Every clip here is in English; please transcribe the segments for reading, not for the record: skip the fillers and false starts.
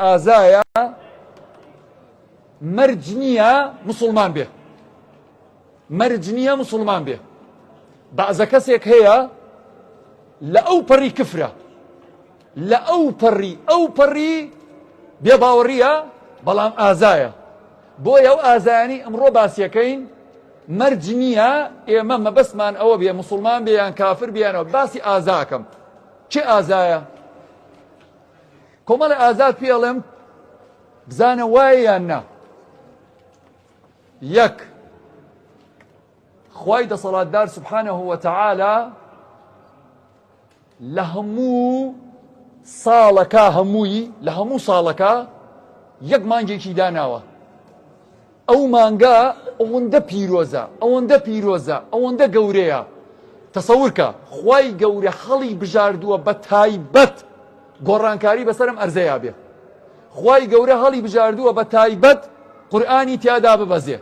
ئازایە مەرج نییە مسوڵمان بێ، مەرج نییە مسوڵمان بێ. بەعزە کەسێک هەیە لە ئەو پەڕی کفرە، لە ئەو پەڕی بێباوەڕیە، بەڵام ئازایە. بۆیە ئەو ئازایانی ئەمڕۆ باسیەکەین مەرج نییە. ئێمە مەبەستمان ئەوە بێ مسوڵمان بێ یان کافر بێنەوە. باسی ئازاکەم. چه ئازایە؟ کۆمەڵی ئازاد پێڵێم بزانە وایە یان نا. یەک، خوای دەسەڵاتدار سوبحانەه وتەعالا لە هەموو ساڵەکە، لە هەموو ساڵەکە یەک مانگێکی داناوە. ئەو مانگە ئەوەندە پیرۆزە، ئەوەندە گەورەیە. تەسەورکە خوای گەورە هەڵی بژاردووە بە تایبەت گۆڕانکاری بەسەرم ئەرزەیە بێ. خوای گەورە هەڵی بژاردووە بە تایبەت قورئانی تیادا ببەزێ.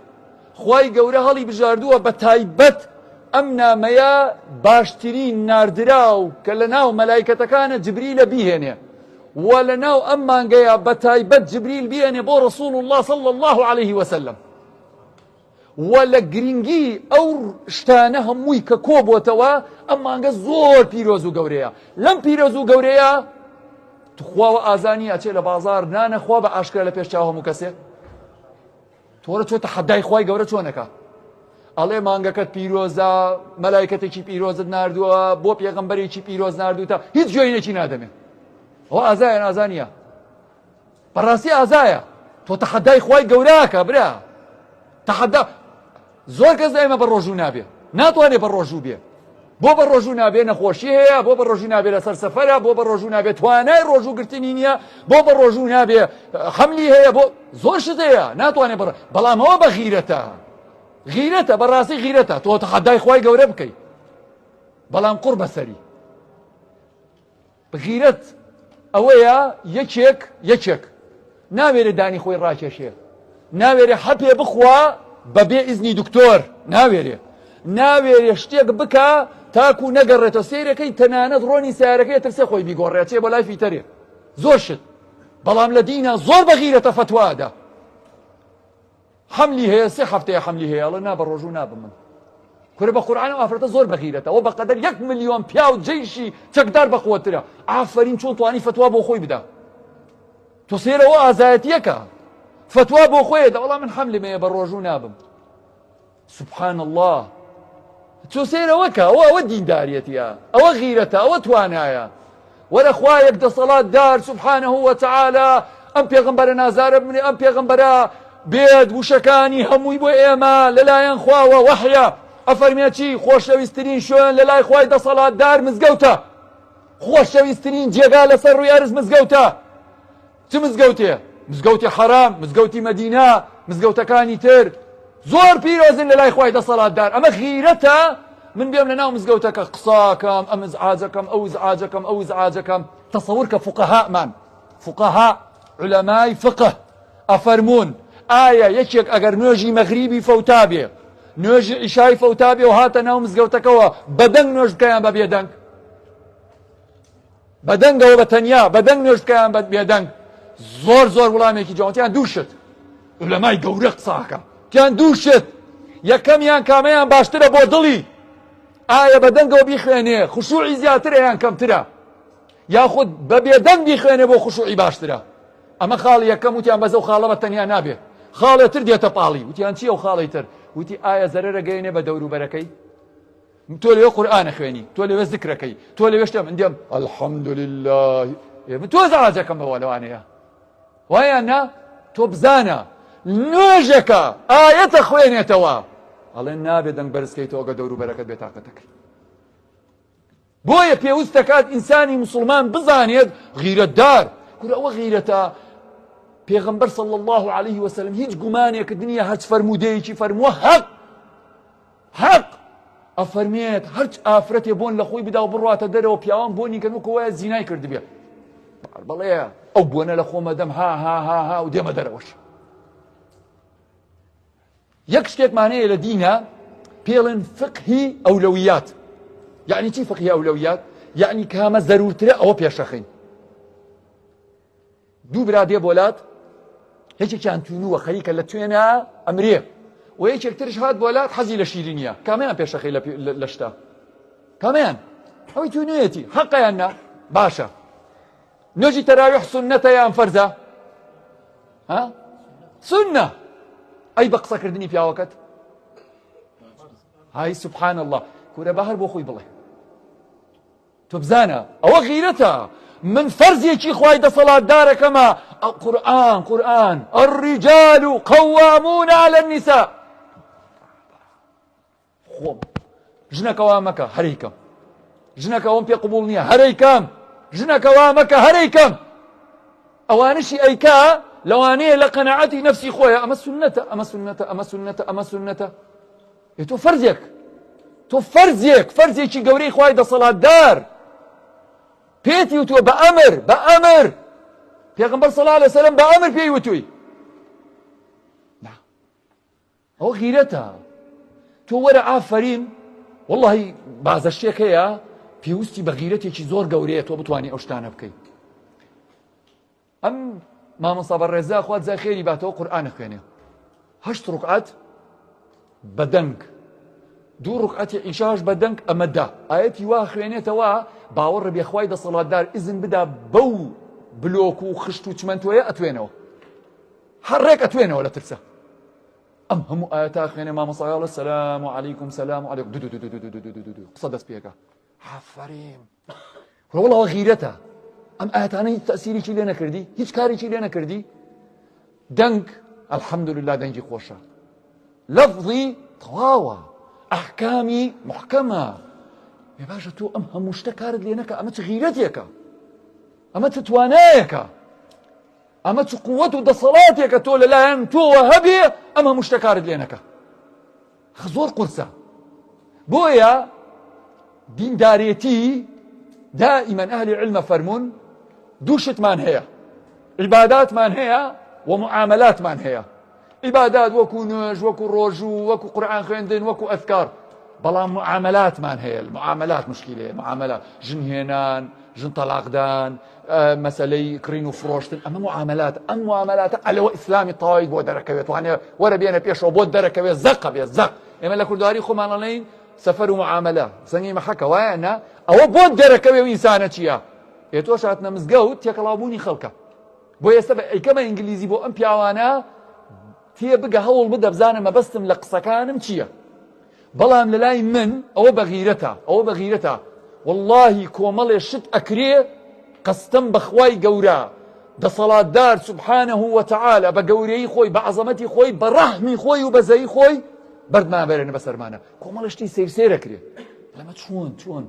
خوای گەورە هەڵی بژاردووە بە تایبەت ئەم نامەیە باشترین ناردراو کە لە ناو مەلایکەتەکانە جبریلە بیهێنێ، و لە ناو ئەم مانگەیە بە تایبەت جبریل بیهێنێ بۆ ڕەسوڵ الله صلی الله عليه وسلم. و لە گرنگی ئەو شتانە هەمووی کە کۆبووەتەوە ئەم مانگە زۆر پیرۆز و گەورەیە. لەم پیرۆز و گەورەیە تخواوە ئازانی ئەچێ لە بازار نانەخوا بە ئاشکرا لە پێش چاو هەموو کەسێک. تۆرە چۆتە حەدای خوای گەورە چۆنەکە؟ ئەڵێ مانگەکەت پیرۆزە، مەلایکەتێکی پیرۆزت ناردووە، بۆ پێغەمبەرێکی پیرۆز ناردووتە، هیچ گوێینێکی نادەمێ. ئەوە ئازایە ئازانیە؟ بەڕاستی ئازایە. تۆ تەحەدای خوای گەورەکە برا. تەحەدا زۆر کەس ئێمە بە ڕۆژوو نابێ، ناتوانێ بە ڕۆژوو بێ. بۆ بە ڕۆژوو نابێ نەخۆشی هەیە، بۆ بە ڕۆژوو نابێ لەسەر سەفەرە، بۆ بە ڕۆژوو نابێ توانای ڕۆژوو گرتنی نییە، بۆ بە ڕۆژوو نابێ حەملی هەیە، بۆ زۆر شت هەیە ناتوانێ بڕ. بەڵام ئەوە بە غیرەتە، بەڕاستی غیرەتە. تۆ تەحەدای خوای گەورە بکەی، بەڵام قوڕ بەسەری. غیرەت ئەوەیە یەکێک ناوێرێ دانی خۆی ڕاکێشێ، ناوێرێ حەپێ بخوا بەبێ ئیزنی دکتۆر، ناوێرێ شتێک بکە تاکو نەگەڕێتەوە سیرەکەی، تەنانەت ڕۆنی سیارەکەی ترسێ خۆی بیگۆڕێت چێ بە لای فیتەرێ زۆر شت. بەڵام لە دینە زۆر بە غیرەتە فتوادا. حملی هەیە، 3 هەفتەیە حملی هەیە، ئەڵێ نا بە ڕۆژوو نابم من. کورە بە قورئان و ئافرەتە زۆر بە غیرەتە. ئەوە بەقەدەر 1 ملیۆن پیاو جەیشی چەکدار بەخۆترە. ئافرین چۆن توانی فتوا بۆ خۆی بدا. تۆ سێرەوە ئازایەتیەکە، فتوا بۆ خۆیەدا، وەڵام من حملم هەیە بە ڕۆژوو نابم. سبحان الله. تۆ سێرەوەکە، ئەوە دینداریەتیە، ئەوە غیرەتە، ئەوە توانایە. وەرە خوایەک دەسەڵاتدار سبحانه وتعالى ئەم پێغەمبەرە نازارە بمێ، ئەم پێغەمبەرە بێت وشەکانی هەمووی بۆ ئێمە لەلایەن خواوە وەحیە. ئەفەرمێ چی؟ خۆشەویستترین شوێن لە لای خوای دەسەڵاتدار مزگەوتە، خۆشەویستترین جێگا لەسەر ڕووی ئەرز مزگەوتە. چ مزگەوتێ؟ مزگەوتی حەرام، مزگەوتی مەدینە، مزگەوتەکانی تر زۆر پیرۆزن لە لای خوای دەسەڵاتدار. ئەمە غیرەتە. من بێم لە ناو مزگەوتەکە قساکەم، ئەم ئزعاجەکەم، ئەو ئزعاجەکەم. تەسەوور کە فوقەهامان، فوقەها علەمای فقه ئەفەرمون ئایا یەکێک ئەگەر نوێژی مەغریبی فەوتا بێ، نوێژی عیشای فەوتا بێ و هاتە ناو مزگەوتەکەەوە بەدەنگ نوێژ بکەیان بە بێدەنگ، بەدەنگەوە بە تەنیا بەدەنگ نوێژ بکەیان بە بێدەنگ. زۆر وڵامێکی جوانتیان دووشت علەمای گەورە قساکە تیان دووشت. یەکەمیان کامەیان باشترە بۆ دڵی؟ ئایا بەدەنگەوە بیخوێنێ خوشوعی زیاترە یان کەمترە؟ یاخود بە بێدەنگ بیخوێنێ بۆ خوشوعی باشترە؟ ئەمە خاڵی یەکەم وتیان بەزە و خاڵە بە تەنیا نابێ، خاڵێتر دێتە پاڵی. وتیان چییە و خاڵی تر؟ وتی ئایا زەرەرە گەیەنێ بە دەوروبەرەکەی؟ تۆ لەوێ قورئانە خوێنی، تۆ لەوێ ذکرەکەی، تۆ لەوێ شتە من دێم الحەمدولله، تۆ زەعاجەکەم بەوە لەوانەیە وایە نا؟ تۆ بزانە نوێژەکە ئایەتە خوێنێتەوە، ئەڵێ نابێ دەنگ بەرزکەیتەوە گە دەوروبەرەکەت بێتاقەتەکەی. بۆیە پێویست دەکات ئینسانی مسلمان بزانێت غیرەتدار. کورە ئەوە غیرەتە. پێغەمبەر صلی الله عليه وسلم هیچ گومانێک دنیا هەرچ فەرمودەیەکی فەرمووە حەق ئەفەرمێت هەرچ ئافرەتێ بۆن لە خۆی بدا و بڕواتە دەرەوە پیاوان بۆنی کەن وەکو وایە زینای کردبێ، بەڵێ ئەو بۆنە لە خۆمە دەم ها و دێمە دەرەوەش. یەک شتێکمانەیە لە دینە پێڵێن فقهی ئەولەویات. یعنی چی فقهی ئەولەویات؟ یعنی کامە زەرورترە ئەوە پێشەخین. دوو برا دێ بۆلات یەکێکیان توونووە خەریکە لە توێنە ئەمرێ و یەکێکترش هات بۆلات حەزی لە شیرینیە کامیان پێشەخەی لە شتا کامیان ئەوەی توونوێتی حەقەیان نا باشە نوێژی تەراویح سونەتە یان فەرزە ها سنە ئەی بە قسەکردنی پیاوەکەت هاي سبحان الله كورة بحر بو خوي بڵێ تۆ بزانە ئەوە غیرەتە من فەرزێکی خوای دەسەڵاتدارەکەمە قورئان الرجال قوامون على النساء خۆ ژنەکەوا مەکە هەرەیکەم ژنەکەوەم پێ قبوڵ نییە هەرەیکەم ژنەکەوا مەکە هەرەیکەم ئەوانشی ئەیکا لەوانەیە لە قەنەعەتی نەفسی خۆیە ئەمە سونەتە ئەمە سونەتە ئەمە سونەتە ئەمە سونەتە تۆ فەرزێکی گەورەی خوای دەسەڵاتدار پێتی وتووە بە ئەمر پێغەمبەر صلی الله علیه وسلم بە ئەمر پێی وتووی ئەوە غیرەتە تۆ وەرە ئافەرین وەڵڵاهی بازە شتێک هەیە پێویستی بە غیرەتێکی زۆر گەورەیە تۆ بتوانی ئەو شتانە بکەیت ئەم مامۆستا بەڕێزا خوا جزای خێری باتەوە قورئان خوێنێ 8 ڕوکعەت بە دەنگ 2 ڕوکعەتی عیشاش بە دەنگ ئەمە دا ئاەتی وا خوێنێتەوە باوەڕە بێ خوای دەسەڵاتدار ئیزن بدا بەو بلۆک و خشت و چمەندۆیە ئەتوێنەوە هەڕێک ئەتوێنەوە لە ترسە ئەم هەموو ئاەتا خوێنێ مامۆستا سەلام عەلەیکوم سەلام عەلەیکوم قسە دەست پێکە ئافەرین وەڵڵەوە غیرەتە ئەم ئاەتانە هیچ تەئسیرێکی لێ نەکردی هیچ کارێکی لێ نەکردی دەنگ الحەمدولله دەنگی خۆشە لەفظی تەواوە ئەحکامی محکەمە بێ باشە تۆ ئەم هەموو شتە کارت لێ نەکە ئەمە چ غیرەتێکە ئەمە چ توانایەکە ئەمە چ قووەت و دەسەڵاتێکە تۆ لەلایەن تۆوە هەبێ ئەم هەموو شتە کارت لێ نەکە زۆر قورسە بۆیە دیندارێتی دائما ئەهلی علمە فەرمون دوو شتمان هەیە عیباداتمان هەیە و معاملاتمان هەیە عیبادات وەکو نوێژ وەکو ڕۆژوو وەکو قورئان خوێندن وەکو ئەذکار بەڵام معاملاتمان هەیە معاملات مشکلەیە معاملات ژن هێنان ژن تەلاقدان مەسەلەی کڕین و فرۆشتن ئەمە معاملات ئەم معاملاتە ئەلەوە ئیسلامی تەواوی بۆ دەرەکەوێت توانێ وەرە بێنە پێشەوە بۆ دەرەکەوێت زەقە بێت زەق ئێمە لە کوردواری خۆمان ئەڵێین سەفەر و معاملە زەنگی مەحەکە وایە نا ئەوە بۆ دەرەکەوێ و ئینسانە چییە تۆش هاتنە مزگەوت تێکەڵاوبوونی خەڵکە بۆ ئێستا ئەیکەمە ئینگلیزی بۆ ئەم پیاوانە تێ بگە هەوڵ بدە بزانە مەبەستم لە قسەکانم چییە بەڵام لەلای من ئەوە بەغیرەتە واللهی کۆمەڵێ شت ئەکرێ قەستەم بەخوای گەورە دەسەڵاتدار سبحانه وتعالى بە گەورەی خۆی بە عەزەمەتی خۆی بە ڕەحمی خۆی و بەزەی خۆی بەردمان بەرێنە بەسەرمانە کۆمەڵە شتی سێرسێرەکرێ لەمە چۆن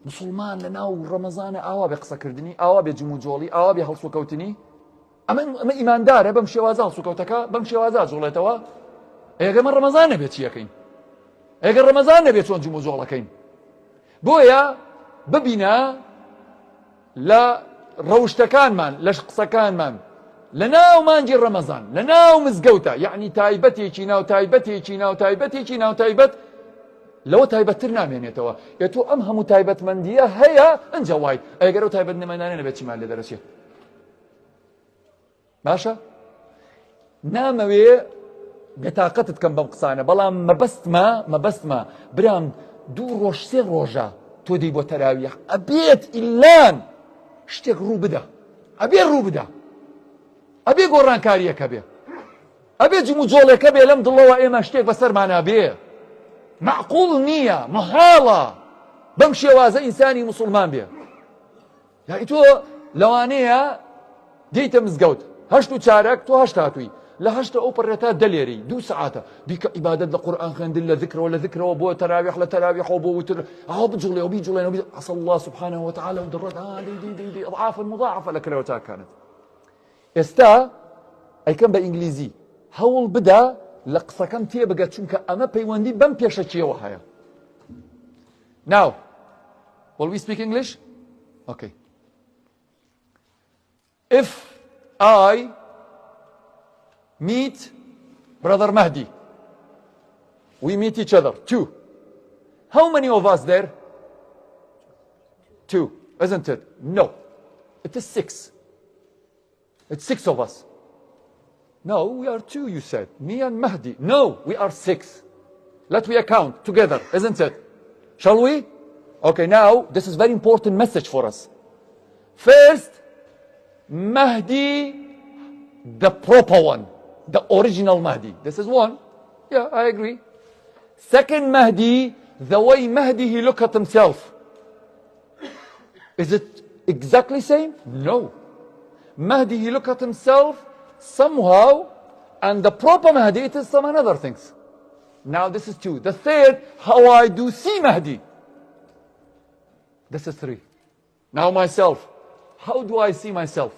مسوڵمان لە ناو ڕەمەزانە ئاوا بێ قسەکردنی ئاوا بێ جم و جۆڵی ئاوا بێ هەڵسوکەوتنی ئەمە ئیماندارە بەم شێوازە هەڵسوکەوتەکە بەم شێوازە جوڵێتەوە ئێگەمە ڕەمەزان نەبێت چیەکەین ئەگەر ڕەمەزان نەبێت چۆن جم و جۆڵەکەین بۆیە ببینە لە ڕەوشتەکانمان لە قسەکانمان لە ناو مانگی ڕەمەزان لە ناو مزگەوتە یعنی تایبەتێکی ناو تایبەت لەوە تایبەتتر نامێنێتەوە تۆ ئەم هەموو تایبەتمەندیە هەیە ئەنجە وای ئەگەر ئەو تایبەت نەمەدانێ نەبێت چیمان لێ دەرەچێت باشە نامەوێ بێتاقەتت کەم بەم قسانە بەڵام مەبەستمە برام 2 ڕۆژ 3 ڕۆژە تۆ دەی بۆ تەراویح ئەبێت ئیلان شتێک ڕوو بدە ئەبێ گۆڕانکاریەکە بێ ئەبێ جم و جۆڵێکە بێ لەم دڵەوە ئێمە شتێک بەسەرمانە بێ معقوڵ نییە مەحاڵە بەم شێوازە ئینسانی مسوڵمان بێ یعنی تۆ لەوانەیە دەیتە مزگەوت 8:15 تۆ 8 هاتووی لە 8 ئەو پڕێتا دەلێری 2 سەعاتە بیکە عیبادەت لە قورئان خوێندن لە ذکرەوە بۆ تەراویح لە تەراویحەوە بۆ وتر بجوڵێ عەسى الله سبحانه وتعالى ودڕەت دەی ئەضعافا مضاعفە لە کلەوەتا کانت ئێستا ئەیکەم بە ئینگلیزی هەوڵ بدە لە قسەکەم تێبگە چونکە ئەمە پەیوەندی بەم پێشەکیەوە هەیە Now will we speak English? Okay. If I meet brother Mahdi, we meet each other 2. How many of us there? 2, isn't it? No, it is 6. It's 6 of us. No, we are 2, you said. Me and Mahdi. No, we are 6. Let we account together, isn't it? Shall we? Okay, now, this is very important message for us. First, Mahdi, the proper one, the original Mahdi. This is one. Yeah, I agree. Second Mahdi, the way Mahdi he look at himself. Is it exactly same? No. Mahdi he look at himself somehow, and the proper Mahdi it is some other things. Now this is 2. The third, how I do see Mahdi. This is 3. Now myself. How do I see myself?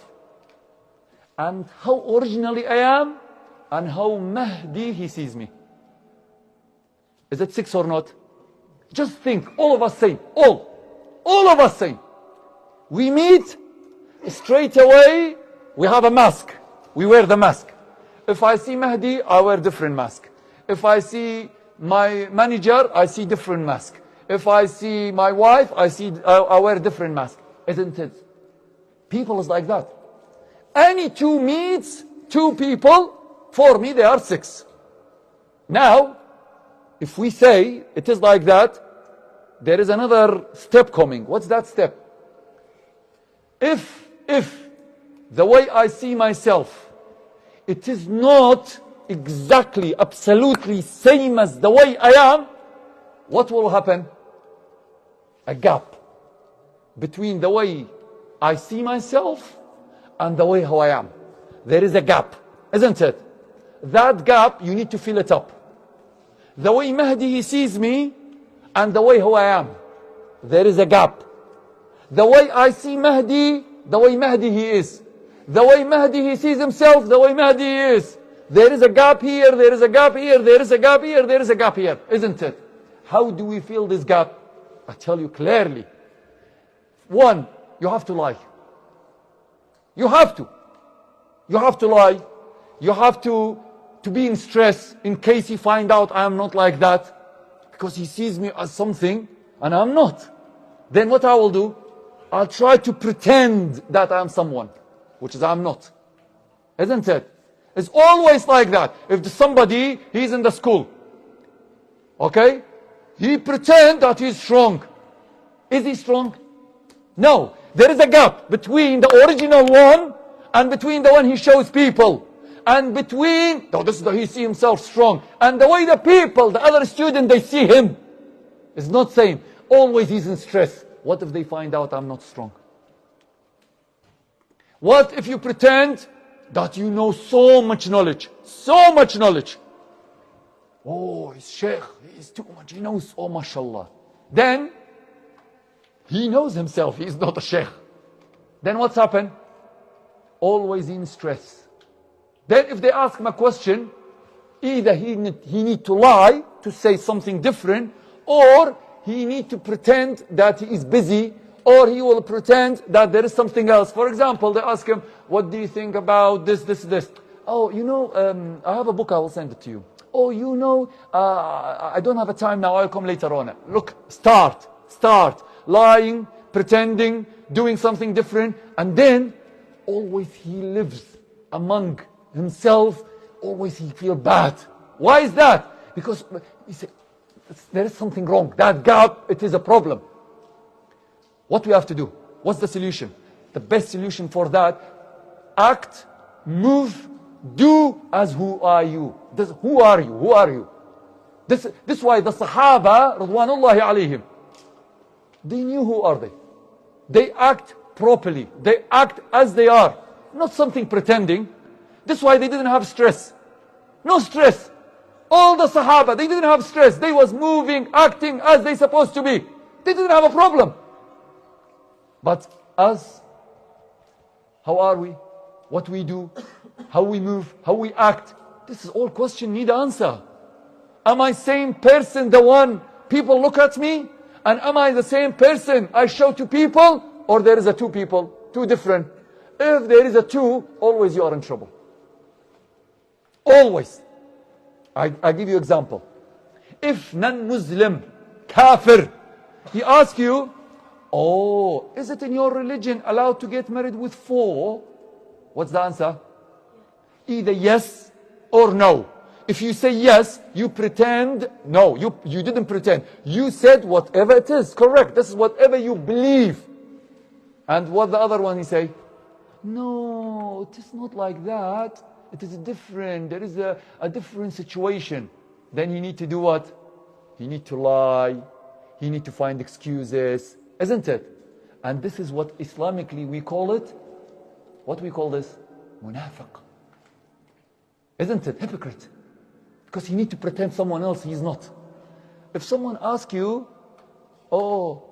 And how originally I am, and how Mahdi he sees me. Is it 6 or not? Just think, all of us same. All of us same. We meet, straight away, we have a mask. We wear the mask. If I see Mahdi, I wear different mask. If I see my manager, I see different mask. If I see my wife, I wear different mask. Isn't it? People is like that. Any 2 meets 2 people, for me they are 6. Now, if we say it is like that, there is another step coming. What's that step? If the way I see myself, it is not exactly, absolutely same as the way I am, what will happen? A gap between the way I see myself and the way how I am. There is a gap, isn't it? That gap, you need to fill it up. The way Mahdi he sees me and the way how I am, there is a gap. The way I see Mahdi, the way Mahdi he is. The way Mahdi he sees himself, the way Mahdi he is. There is a gap here, there is a gap here, there is a gap here, there is a gap here, isn't it? How do we fill this gap? I tell you clearly. 1, you have to lie. You have to. You have to lie. You have to be in stress in case he find out I am not like that, because he sees me as something and I'm not. Then what I will do, I'll try to pretend that I'm someone, which is I'm not. Isn't it? It's always like that. If somebody, he's in the school, okay? He pretend that he's strong. Is he strong? No. There is a gap between the original one and between the one he shows people. And between, this is the he see himself strong. And the way the people, the other student, they see him is not same. Always he's in stress. What if they find out I'm not strong? What if you pretend that you know so much knowledge? So much knowledge. Oh, he's sheikh. He's too much. He knows, oh, mashallah. Then, he knows himself. He's not a sheikh. Then what's happened? Always in stress. Then if they ask him a question, either he need to lie to say something different, or he need to pretend that he is busy, or he will pretend that there is something else. For example, they ask him, what do you think about this? Oh, you know, I have a book, I will send it to you. Oh, you know, I don't have a time now, I'll come later on. Look, start. Lying, pretending, doing something different, and then always he lives among himself, always he feels bad. Why is that? Because he said, there is something wrong. That gap, it is a problem. What we have to do? What's the solution? The best solution for that, act, move, do as who are you. Who are you? Who are you? This is why the Sahaba, Radwanullahi alayhim, they knew who are they. They act properly. They act as they are. Not something pretending. This is why they didn't have stress. No stress. All the Sahaba, they didn't have stress. They was moving, acting as they supposed to be. They didn't have a problem. But us, how are we? What we do? How we move? How we act? This is all question need answer. Am I same person, the one people look at me? And am I the same person I show to people? Or there is a 2 people, 2 different? If there is a 2, always you are in trouble. Always. I give you example. If non-Muslim, kafir, he asks you, oh, is it in your religion allowed to get married with 4? What's the answer? Either yes or no. If you say yes, you pretend. No, you didn't pretend. You said whatever it is. Correct. This is whatever you believe. And what the other one he say? No, it is not like that. It is different. There is a different situation. Then you need to do what? You need to lie. You need to find excuses. Isn't it? And this is what Islamically we call it. What do we call this? Munafiq. Isn't it? Hypocrite. Because you need to pretend someone else he's not. If someone asks you, oh,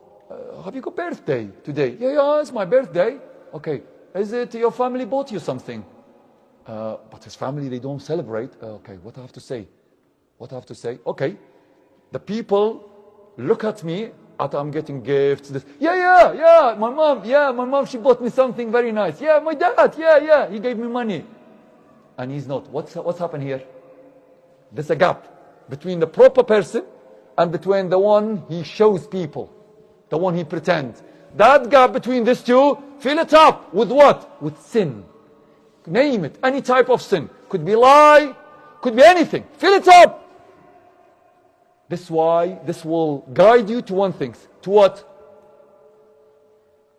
have you got birthday today? Yeah, it's my birthday. Okay. Is it your family bought you something? But his family, they don't celebrate. Okay, what I have to say? What I have to say? Okay. The people look at me after I'm getting gifts. This. Yeah. My mom, she bought me something very nice. Yeah, my dad, yeah. He gave me money. And he's not. What's happened here? There's a gap between the proper person and between the one he shows people, the one he pretends. That gap between these two, fill it up with what? With sin. Name it, any type of sin. Could be lie, could be anything. Fill it up. This will guide you to one thing. To what?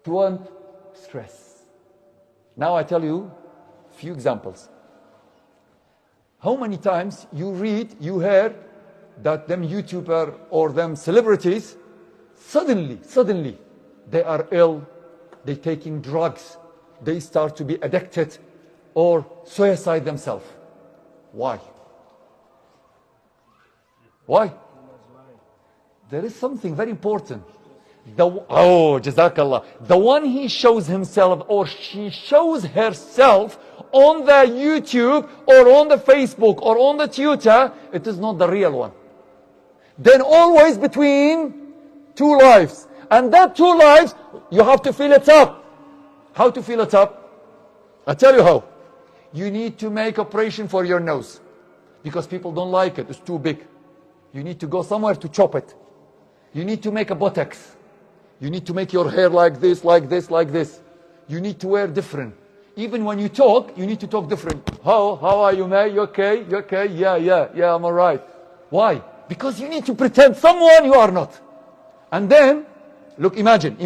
To one, stress. Now I tell you a few examples. How many times you hear that them YouTuber or them celebrities, suddenly, they are ill, they taking drugs, they start to be addicted or suicide themselves. Why? Why? There is something very important. Jazakallah. The one he shows himself or she shows herself on the YouTube or on the Facebook or on the Twitter, it is not the real one. Then always between two lives. And that two lives, you have to fill it up. How to fill it up? I tell you how. You need to make operation for your nose. Because people don't like it. It's too big. You need to go somewhere to chop it. You need to make a botox. You need to make your hair like this, like this, like this. You need to wear different. Even when you talk, you need to talk different. How are you, mate? You okay? You okay? Yeah, I'm all right. Why? Because you need to pretend someone you are not. And then, look, imagine.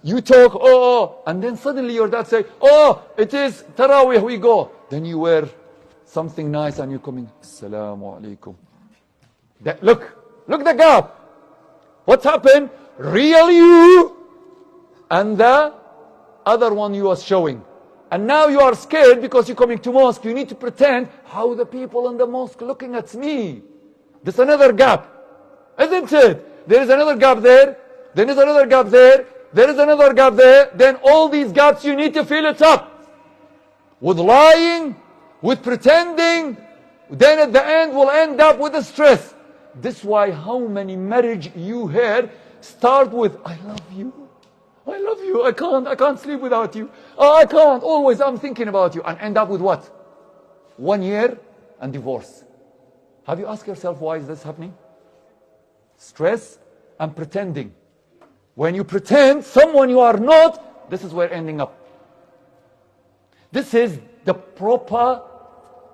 You talk, and then suddenly your dad say, it is Tarawih, we go. Then you wear something nice and you come in, Assalamu alaikum. Look the gap. What's happened? Real you and the other one you are showing. And now you are scared because you're coming to mosque. You need to pretend how the people in the mosque looking at me. There's another gap. Isn't it? There is another gap there. There is another gap there. There is another gap there. Then all these gaps you need to fill it up. With lying, with pretending. Then at the end we'll end up with the stress. This is why how many marriage you hear start with, I love you. I can't sleep without you. I can't. Always I'm thinking about you. And end up with what? 1 year and divorce. Have you asked yourself why is this happening? Stress and pretending. When you pretend someone you are not, this is where ending up. This is the proper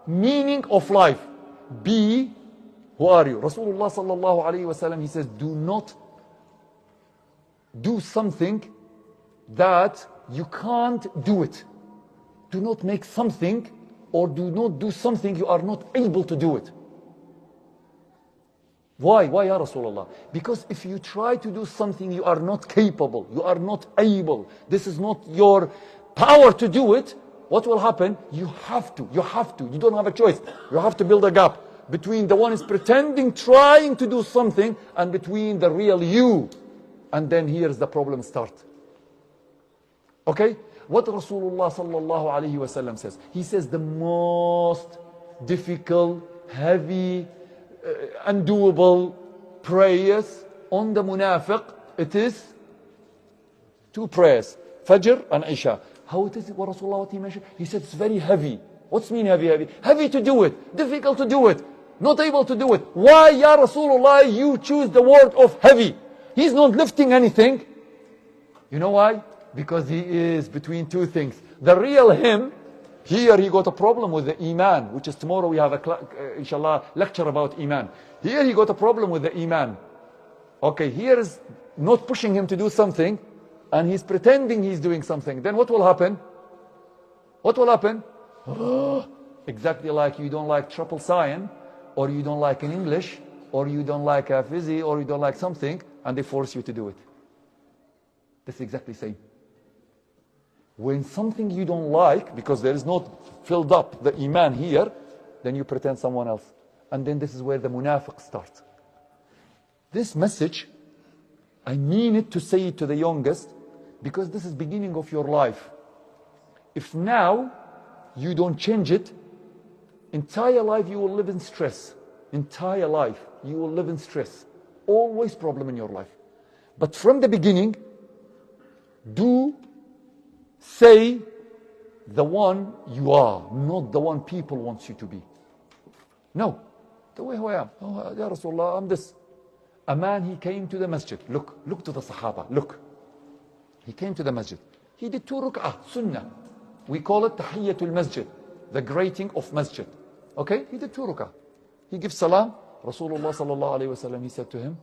meaning of life. Be, who are you? Rasulullah sallallahu alayhi wa sallam, he says, do not do something that you can't do it. Do not make something or do not do something you are not able to do it. Why, ya Rasulullah? Because if you try to do something you are not capable, you are not able, this is not your power to do it, what will happen? You have to, you don't have a choice. You have to build a gap between the one is pretending, trying to do something, and between the real you. And then here's the problem start. Okay? What Rasulullah sallallahu alayhi wa sallam says? He says the most difficult, heavy, undoable prayers on the munafiq, it is 2 prayers, Fajr and Isha. How it is? What Rasulullah what he mentioned? He said it's very heavy. What's mean heavy? Heavy to do it, difficult to do it, not able to do it. Why, ya Rasulullah, you choose the word of heavy? He's not lifting anything. You know why? Because he is between 2 things. The real him, here he got a problem with the iman, which is tomorrow we have a, inshallah, lecture about iman. Here he got a problem with the iman. Okay, here is not pushing him to do something, and he's pretending he's doing something. Then what will happen? What will happen? Exactly like you don't like triple science, or you don't like an English, or you don't like a physics, or you don't like something, and they force you to do it. That's exactly the same. When something you don't like, because there is not filled up the iman here, then you pretend someone else. And then this is where the munafiq starts. This message, I mean it to say it to the youngest, because this is beginning of your life. If now you don't change it, entire life you will live in stress. Entire life you will live in stress. Always problem in your life. But from the beginning, do say the one you are, not the one people want you to be. No, the way who I am. Oh, Ya Rasulullah, I'm this. A man, he came to the masjid. Look to the Sahaba. Look. He came to the masjid. He did 2 ruk'ah, sunnah. We call it tahiyyatul masjid, the grating of masjid. Okay? He did 2 ruk'ah. He gives salam. Rasulullah sallallahu alayhi wa sallam, he said to him,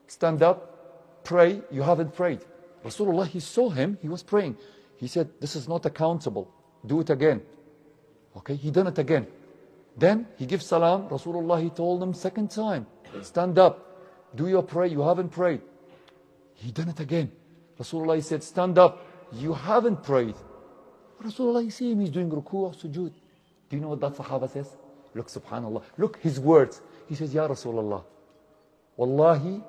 stand up, pray. You haven't prayed. Rasulullah, he saw him, he was praying. He said, this is not accountable. Do it again. Okay? He done it again. Then he gives salam. Rasulullah, he told him second time, stand up. Do your prayer. You haven't prayed. He done it again. Rasulullah, he said, stand up. You haven't prayed. Rasulullah, you see him, he's doing ruku or sujood. Do you know what that Sahaba says? Look, subhanallah. Look, his words. He says, Ya Rasulullah, Wallahi,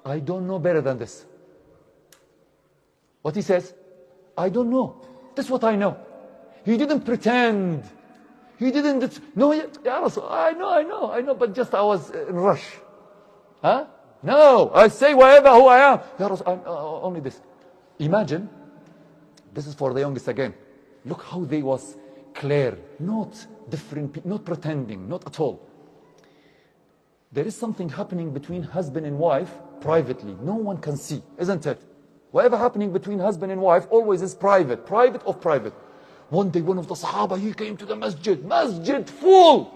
I don't know better than this. What he says? I don't know. That's what I know. He didn't pretend. He didn't, no, Ya Rasulullah, I know, but just I was in rush. Huh? No, I say whatever who I am. Ya Rasulullah, only this. Imagine, this is for the youngest again. Look how they was clear, not different, not pretending, not at all. There is something happening between husband and wife privately. No one can see, isn't it? Whatever happening between husband and wife always is private, private of private. One day one of the Sahaba, he came to the masjid full.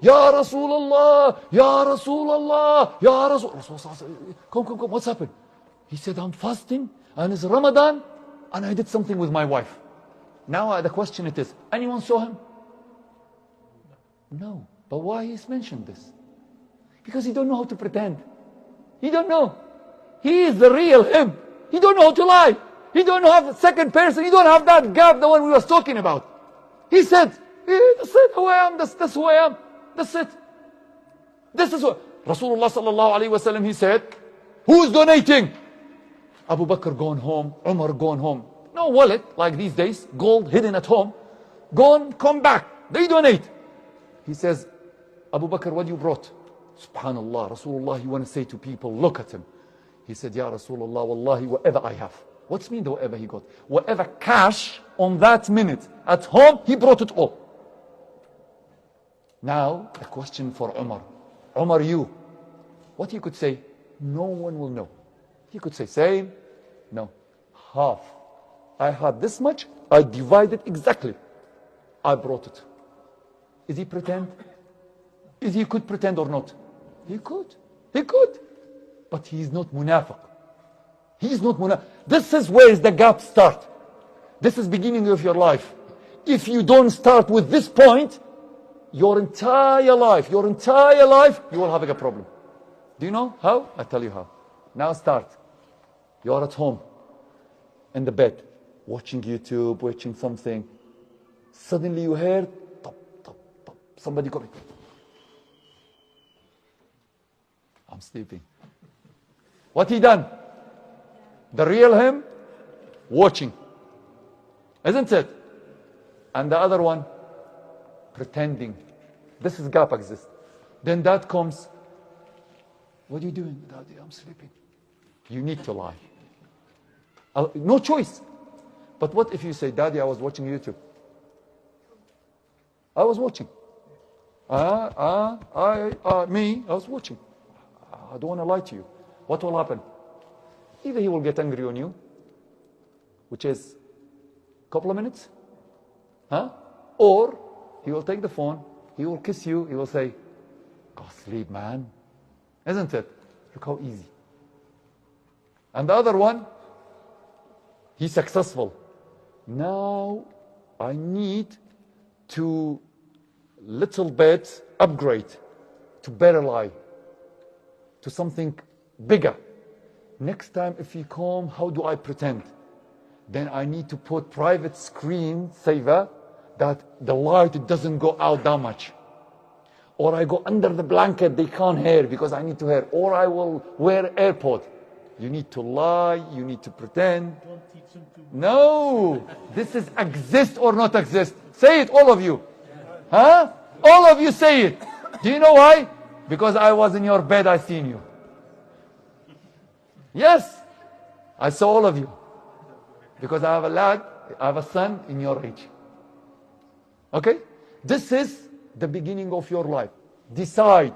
Ya Rasulullah, Ya Rasulullah, Ya Rasulullah. Come, what's happened? He said, I'm fasting and it's Ramadan and I did something with my wife. Now the question it is, anyone saw him? No. But why he's mentioned this? Because he don't know how to pretend. He don't know. He is the real him. He don't know how to lie. He don't have a second person. He don't have that gap, the one we was talking about. He said, that's it, who I am, that's who I am. That's it. This is what Rasulullah sallallahu alayhi wa sallam, he said, who's donating? Abu Bakr gone home, Umar gone home. No wallet, like these days, gold hidden at home. Gone, come back. They donate. He says, Abu Bakr, what you brought? Subhanallah, Rasulullah, you want to say to people, look at him. He said, Ya Rasulullah, wallahi, whatever I have. What's mean the whatever he got? Whatever cash on that minute at home, he brought it all. Now, a question for Umar. Umar, you. What you could say? No one will know. He could say, same? No. Half. I had this much, I divided exactly. I brought it. Is he pretend? Is he could pretend or not? He could. He could. But he is not munafiq. He is not munafiq. This is where the gap start. This is beginning of your life. If you don't start with this point, your entire life, you will have a problem. Do you know how? I tell you how. Now start. You are at home, in the bed, watching YouTube, watching something. Suddenly you hear, top, somebody coming. I'm sleeping. What he done? The real him, watching. Isn't it? And the other one, pretending. This is gap exists. Then that comes, what are you doing? Daddy, I'm sleeping. You need to lie. No choice. But what if you say, Daddy, I was watching YouTube? I was watching. I was watching. I don't want to lie to you. What will happen? Either he will get angry on you, which is a couple of minutes, Huh? Or he will take the phone, he will kiss you, he will say, go sleep, man. Isn't it? Look how easy. And the other one, he's successful. Now I need to little bit upgrade to better life, to something bigger. Next time if you come, how do I pretend? Then I need to put private screen saver that the light doesn't go out that much. Or I go under the blanket, they can't hear because I need to hear. Or I will wear AirPod. You need to lie, you need to pretend. Don't teach them to... No, this is exist or not exist. Say it, all of you. Huh? All of you say it. Do you know why? Because I was in your bed, I seen you. Yes, I saw all of you. Because I have a lad, I have a son in your age. Okay? This is the beginning of your life. Decide.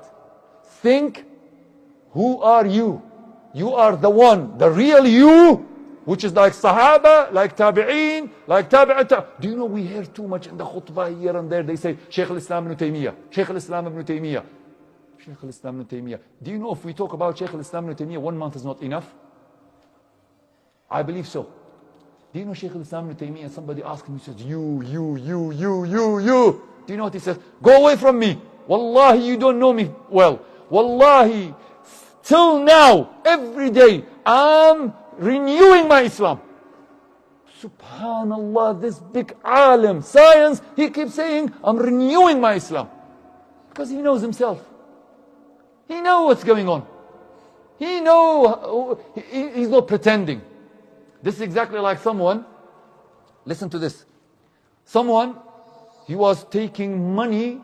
Think, who are you? You are the one, the real you, which is like Sahaba, like Tabi'een, like Tabi'at. Do you know we hear too much in the khutbah here and there? They say, Shaykh al-Islam ibn Taymiyyah, Shaykh al-Islam ibn Taymiyyah, Shaykh al-Islam ibn Taymiyyah. Do you know if we talk about Shaykh al-Islam ibn Taymiyyah, 1 month is not enough? I believe so. Do you know Shaykh al-Islam ibn Taymiyyah, somebody asked him, he says, you. Do you know what he says? Go away from me. Wallahi, you don't know me well. Wallahi, till now, every day, I'm renewing my Islam. Subhanallah, this big alim, science, he keeps saying, I'm renewing my Islam. Because he knows himself. He knows what's going on. He knows, he's not pretending. This is exactly like someone, listen to this. Someone, he was taking money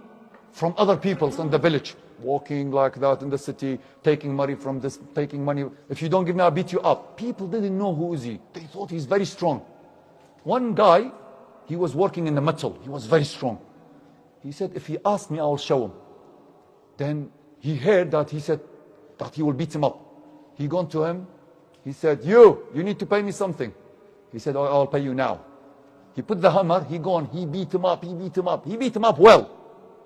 from other people in the village. Walking like that in the city, taking money from this, taking money. If you don't give me, I'll beat you up. People didn't know who is he. They thought he's very strong. One guy, he was working in the metal. He was very strong. He said, if he asks me, I will show him. Then he heard that he said that he will beat him up. He gone to him. He said, you need to pay me something. He said, oh, I'll pay you now. He put the hammer, he gone, he beat him up, he beat him up well.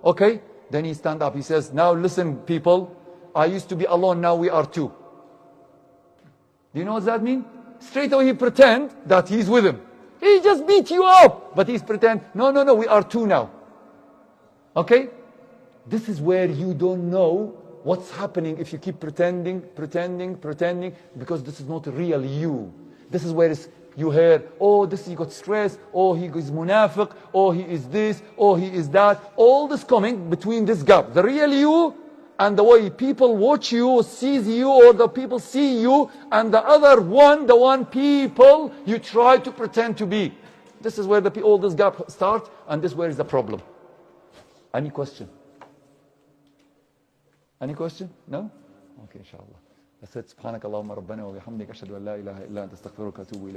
Okay? Then he stand up, he says, now listen people, I used to be alone, now we are two. Do you know what that means? Straight away he pretend that he's with him. He just beat you up, but he's pretend, no, we are two now. Okay? This is where you don't know what's happening if you keep pretending, because this is not real you. This is where you hear, oh, this he got stressed, oh, he is munafiq, oh, he is this, oh, he is that. All this coming between this gap. The real you and the way people watch you, sees you, or the people see you, and the other one, the one people you try to pretend to be. This is where all this gap starts, and this is where is the problem. Any question? Any question? No? Okay, inshallah. That's it. سبحانك اللهم ربنا وبحمدك أشهد أن لا إله إلا أنت أستغفرك وأتوب إليك.